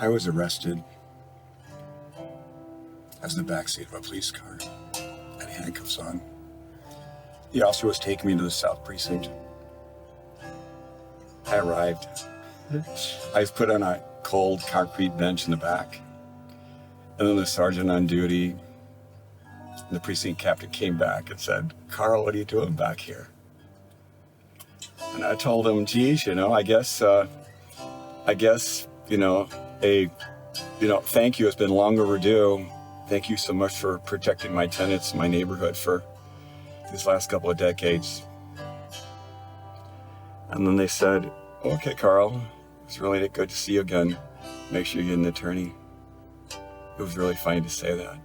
I was arrested. I was in the backseat of a police car. I had handcuffs on. The officer was taking me to the South Precinct. I arrived. I was put on a cold concrete bench in the back. And then the sergeant on duty, the precinct captain, came back and said, "Carl, what are you doing back here?" And I told him, "Geez, I guess, thank you. It's been long overdue. Thank you so much for protecting my tenants and my neighborhood for these last couple of decades." And then they said, "Okay, Carl, it's really good to see you again. Make sure you get an attorney." It was really funny to say that.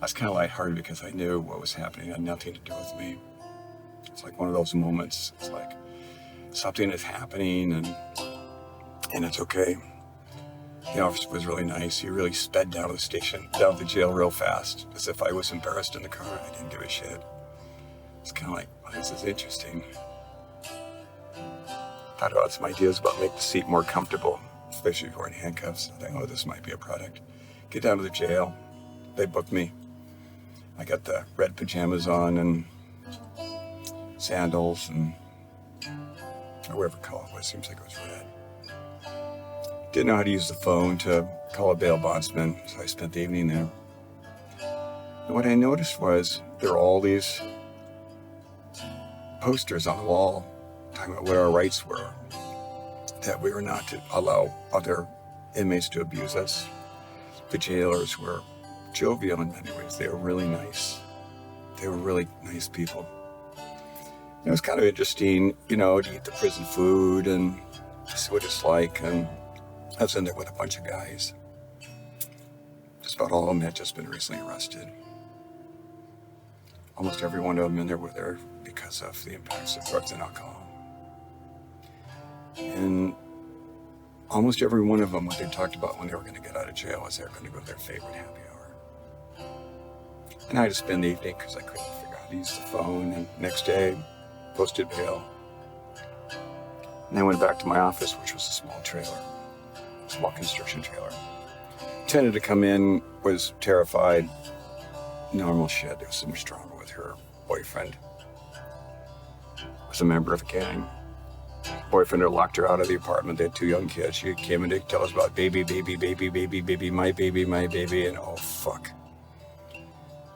I was kind of lighthearted because I knew what was happening had nothing to do with me. It's like one of those moments. It's like something is happening and it's okay. The officer was really nice. He really sped down to the station, down to the jail real fast, as if I was embarrassed in the car. I didn't give a shit. It's kind of like, well, this is interesting. Thought about some ideas about making the seat more comfortable, especially if you're in handcuffs. I think, this might be a product. Get down to the jail. They booked me. I got the red pajamas on and sandals and whatever color it was. Seems like it was red. Didn't know how to use the phone to call a bail bondsman, so I spent the evening there. And what I noticed was there were all these posters on the wall talking about what our rights were, that we were not to allow other inmates to abuse us. The jailers were jovial in many ways. They were really nice. They were really nice people. It was kind of interesting, to eat the prison food and see what it's like. And I was in there with a bunch of guys. Just about all of them had just been recently arrested. Almost every one of them in there were there because of the impacts of drugs and alcohol. And almost every one of them, what they talked about when they were going to get out of jail was they were going to go to their favorite happy hour. And I had to spend the evening because I couldn't figure out how to use the phone. And next day, posted bail. And I went back to my office, which was a small construction trailer. Tenant to come in, was terrified. Normal shit. There was so much drama with her boyfriend. Was a member of a gang. Boyfriend had locked her out of the apartment. They had 2 young kids. She came in to tell us about baby, my baby, and oh fuck.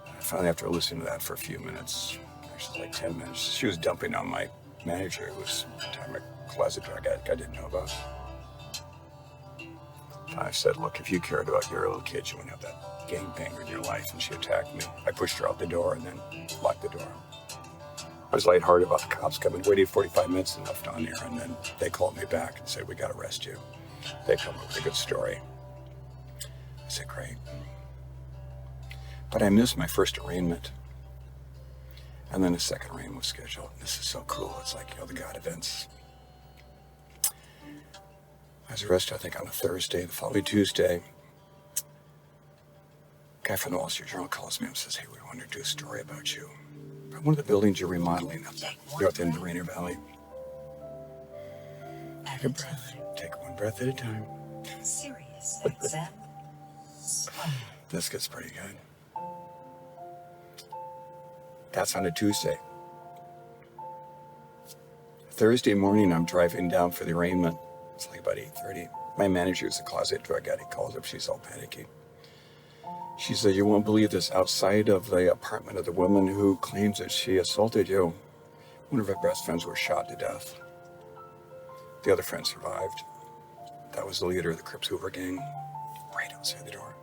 I finally, after listening to that for a few minutes, actually like 10 minutes, she was dumping on my manager, who was a closet drug addict I didn't know about. I said, "Look, if you cared about your little kid, you wouldn't have that gangbanger in your life." And she attacked me. I pushed her out the door and then locked the door. I was lighthearted about the cops coming. Waited 45 minutes and left on there, and then they called me back and said, "We got to arrest you." They come up with a good story. I said, "Great." But I missed my first arraignment. And then a second arraignment was scheduled. This is so cool. It's like, the God events. I was arrested, I think, on a Thursday. The following Tuesday, a guy from the Wall Street Journal calls me and says, "Hey, we want to do a story about you. About one of the buildings you're remodeling up there at the end of the Rainier Valley." Take a breath. Take one breath at a time. Serious exam. This gets pretty good. That's on a Tuesday. Thursday morning, I'm driving down for the arraignment. It's like about 8:30. My manager is a closet drug addict, calls up. She's all panicky. She said, "You won't believe this. Outside of the apartment of the woman who claims that she assaulted you, one of her best friends was shot to death. The other friend survived. That was the leader of the Crips Hoover gang, right outside the door,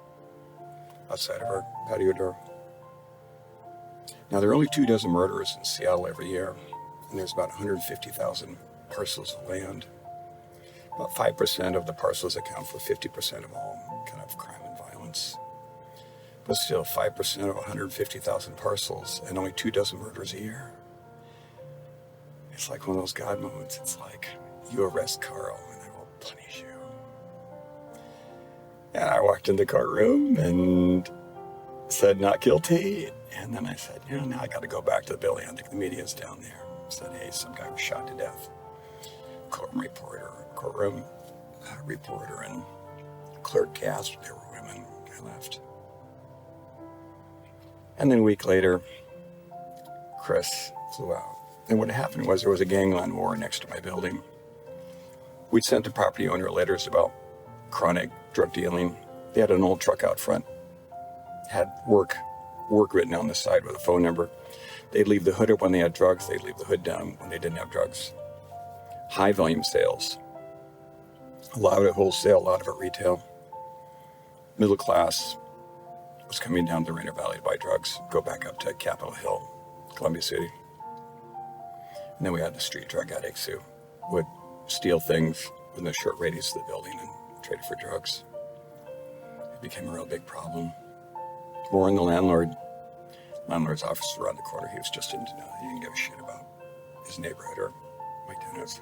outside of her patio door." Now, there are only 24 murders in Seattle every year, and there's about 150,000 parcels of land. About 5% of the parcels account for 50% of all kind of crime and violence. But still, 5% of 150,000 parcels and only 24 murders a year. It's like one of those God moments. It's like, you arrest Carl and I will punish you. And I walked in the courtroom and said, "Not guilty." And then I said, now I got to go back to the building. I think the media's down there. I said, "Hey, some guy was shot to death." Courtroom reporter, and clerk gasped. There were women. I left. And then a week later, Chris flew out. And what happened was there was a gangland war next to my building. We'd sent the property owner letters about chronic drug dealing. They had an old truck out front, had work written on the side with a phone number. They'd leave the hood up when they had drugs. They'd leave the hood down when they didn't have drugs. High volume sales. A lot of it wholesale, a lot of it retail. Middle class was coming down the Rainier Valley to buy drugs, go back up to Capitol Hill, Columbia City. And then we had the street drug addicts who would steal things within a short radius of the building and trade it for drugs. It became a real big problem. Warren, the landlord's office was around the corner. He was just into it. He didn't give a shit about his neighborhood or my tenants.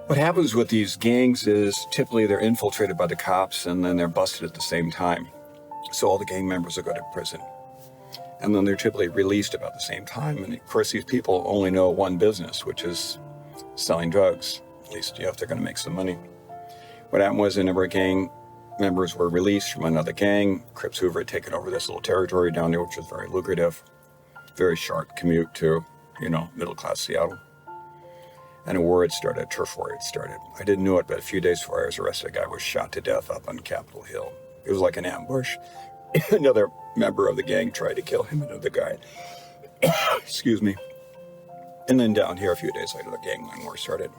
What happens with these gangs is typically they're infiltrated by the cops and then they're busted at the same time. So all the gang members will go to prison. And then they're typically released about the same time. And of course, these people only know one business, which is selling drugs. At least, if they're going to make some money. What happened was a number of gang members were released from another gang. Crips Hoover had taken over this little territory down there, which was very lucrative. Very short commute to, middle-class Seattle. And a war had started, a turf war had started. I didn't know it, but a few days before I was arrested, a guy was shot to death up on Capitol Hill. It was like an ambush. Another member of the gang tried to kill him, another guy. Excuse me. And then down here, a few days later, the gangland war started.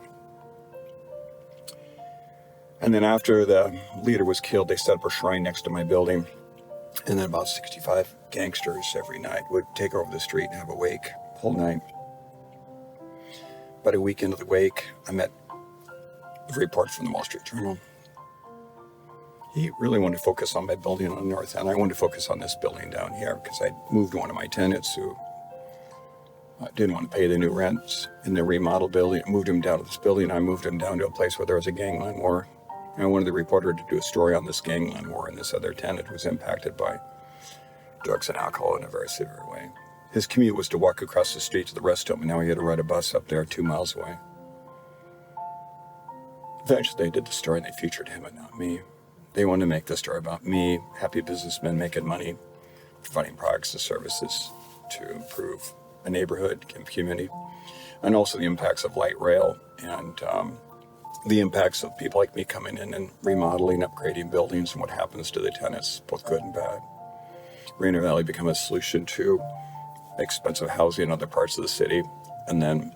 And then after the leader was killed, they set up a shrine next to my building. And then about 65 gangsters every night would take over the street and have a wake the whole night. About a week into the wake, I met a report from the Wall Street Journal. He really wanted to focus on my building on the north end. I wanted to focus on this building down here because I moved one of my tenants who didn't want to pay the new rents in the remodeled building. I moved him down to this building. I moved him down to a place where there was a gangland war. And I wanted the reporter to do a story on this gangland war and this other tenant who was impacted by drugs and alcohol in a very severe way. His commute was to walk across the street to the rest home, and now he had to ride a bus up there 2 miles away. Eventually, they did the story, and they featured him and not me. They wanted to make the story about me, happy businessmen making money, providing products and services to improve a neighborhood, community, and also the impacts of light rail and the impacts of people like me coming in and remodeling, upgrading buildings, and what happens to the tenants, both good and bad. Rainier Valley become a solution to expensive housing in other parts of the city, and then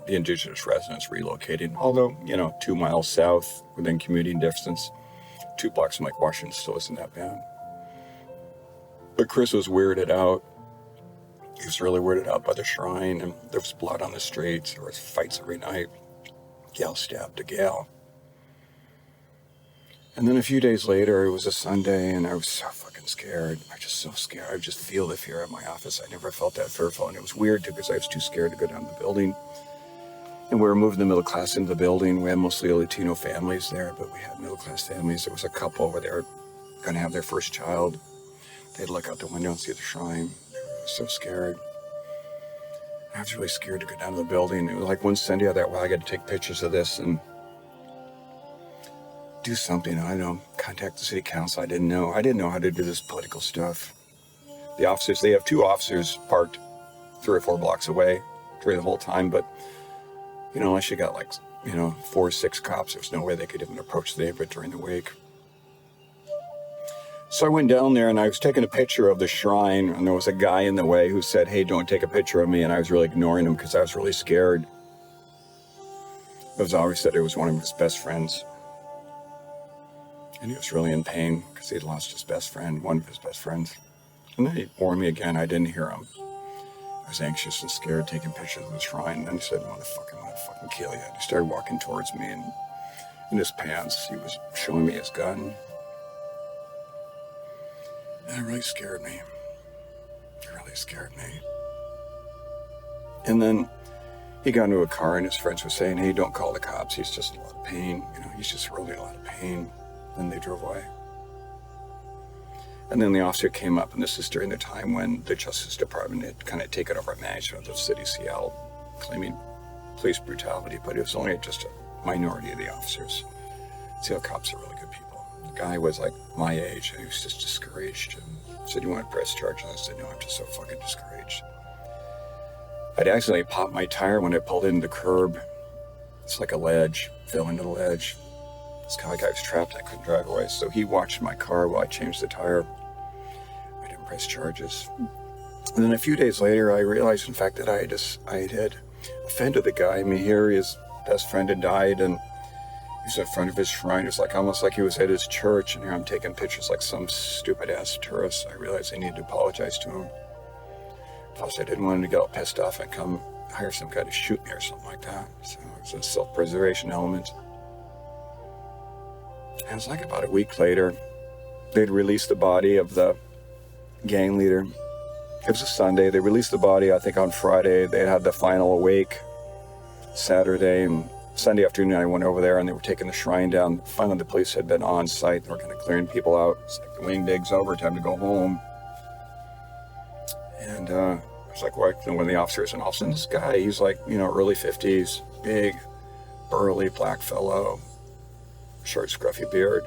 the indigenous residents relocating. Although, 2 miles south, within commuting distance, 2 blocks from Lake Washington still isn't that bad. But Chris was weirded out. He was really weirded out by the shrine, and there was blood on the streets. There was fights every night. Gal stabbed a gal. And then a few days later, it was a Sunday, and I was so fucking scared. I was just so scared. I just feel the fear at my office. I never felt that fearful, and it was weird, too, because I was too scared to go down the building. And we were moving the middle class into the building. We had mostly Latino families there, but we had middle class families. There was a couple where they were going to have their first child. They'd look out the window and see the shrine. They were so scared. I was really scared to go down to the building. It was like one Sunday I thought, well, I got to take pictures of this and do something. I don't know, contact the city council. I didn't know how to do this political stuff. The officers, they have 2 officers parked 3 or 4 blocks away during the whole time, but unless you got 4 or 6 cops, there's no way they could even approach the neighborhood during the wake. So I went down there and I was taking a picture of the shrine, and there was a guy in the way who said, hey, don't take a picture of me, and I was really ignoring him because I was really scared. It was always said it was one of his best friends. And he was really in pain because he'd lost his best friend, one of his best friends. And then he warned me again. I didn't hear him. I was anxious and scared, taking pictures of the shrine. And then he said, I'm gonna fucking kill you. And he started walking towards me, and in his pants, he was showing me his gun. And it really scared me. It really scared me. And then he got into a car, and his friends were saying, hey, don't call the cops. He's just in a lot of pain. He's just really in a lot of pain. Then they drove away. And then the officer came up, and this is during the time when the Justice Department had kind of taken over management of the city of Seattle, claiming police brutality, but it was only just a minority of the officers. See, the cops are really good people. The guy was like my age, and he was just discouraged. And said, "You want to press charges?" I said, "No, I'm just so fucking discouraged." I'd accidentally popped my tire when I pulled into the curb. It's like a ledge, fell into the ledge. This guy was trapped. I couldn't drive away, so he watched my car while I changed the tire. I didn't press charges. And then a few days later, I realized, in fact, that I had offended the guy. I mean, here his best friend had died, and he was in front of his shrine. It was like almost like he was at his church, and here I'm taking pictures like some stupid-ass tourist. I realized I needed to apologize to him. Plus, I didn't want him to get all pissed off and come hire some guy to shoot me or something like that. So it was a self-preservation element. And it was like about a week later, they'd released the body of the gang leader. It was a Sunday. They released the body, I think, on Friday. They had the final wake Saturday, and Sunday afternoon I went over there and they were taking the shrine down. Finally, the police had been on site. They were kind of clearing people out. It's like the wingding's over, time to go home. And I was like, well, one of the officers, and all of a sudden this guy, he's like, early 50s, big, burly black fellow, short, scruffy beard,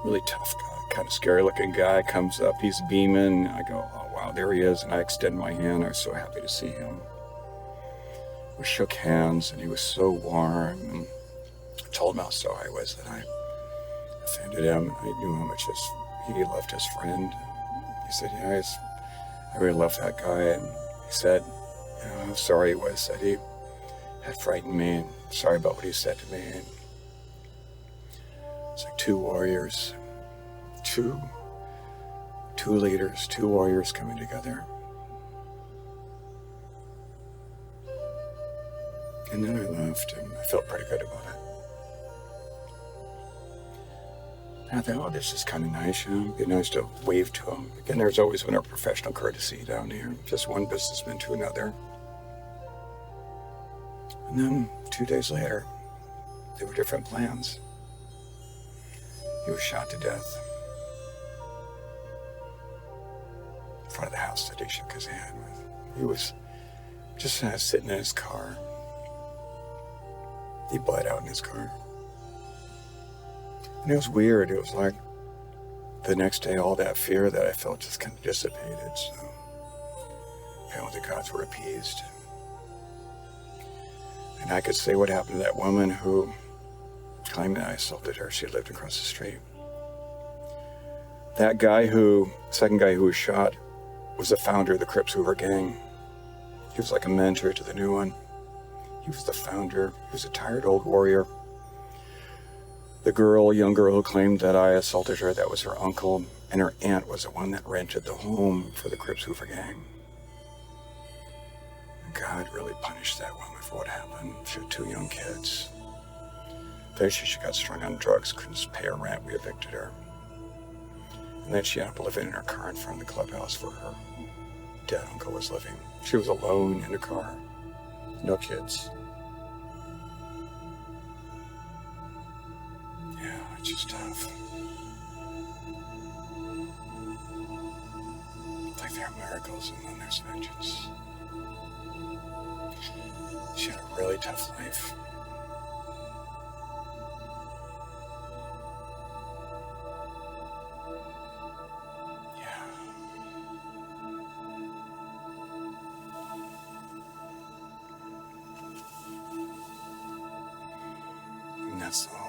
really tough guy, kind of scary looking guy, comes up, he's beaming. I go, oh wow, there he is, and I extend my hand. I was so happy to see him. We shook hands, and he was so warm, and I told him how sorry I was that I offended him. I knew how much he loved his friend. He said, I really love that guy. And he said, how sorry he was that he had frightened me, and sorry about what he said to me. And it's like two warriors, two leaders, two warriors coming together. And then I left, and I felt pretty good about it. And I thought, oh, this is kind of nice, It'd be nice to wave to him. Again, there's always been a professional courtesy down here, just one businessman to another. And then 2 days later, there were different plans. He was shot to death in front of the house that he shook his hand with. He was just sitting in his car. He bled out in his car. And it was weird. It was like the next day, all that fear that I felt just kind of dissipated. So apparently the gods were appeased. And I could say what happened to that woman who claimed that I assaulted her. She lived across the street. That guy second guy who was shot, was the founder of the Crips Hoover gang. He was like a mentor to the new one. He was the founder. He was a tired old warrior. The young girl who claimed that I assaulted her, that was her uncle, and her aunt was the one that rented the home for the Crips Hoover gang. And God really punished that woman for what happened. She had 2 young kids. Eventually she got strung on drugs, couldn't pay her rent, we evicted her. And then she ended up living in her car in front of the clubhouse where her dead uncle was living. She was alone in a car, no kids. Yeah, it's just tough. It's like there are miracles and then there's vengeance. She had a really tough life. Yeah. And that's all.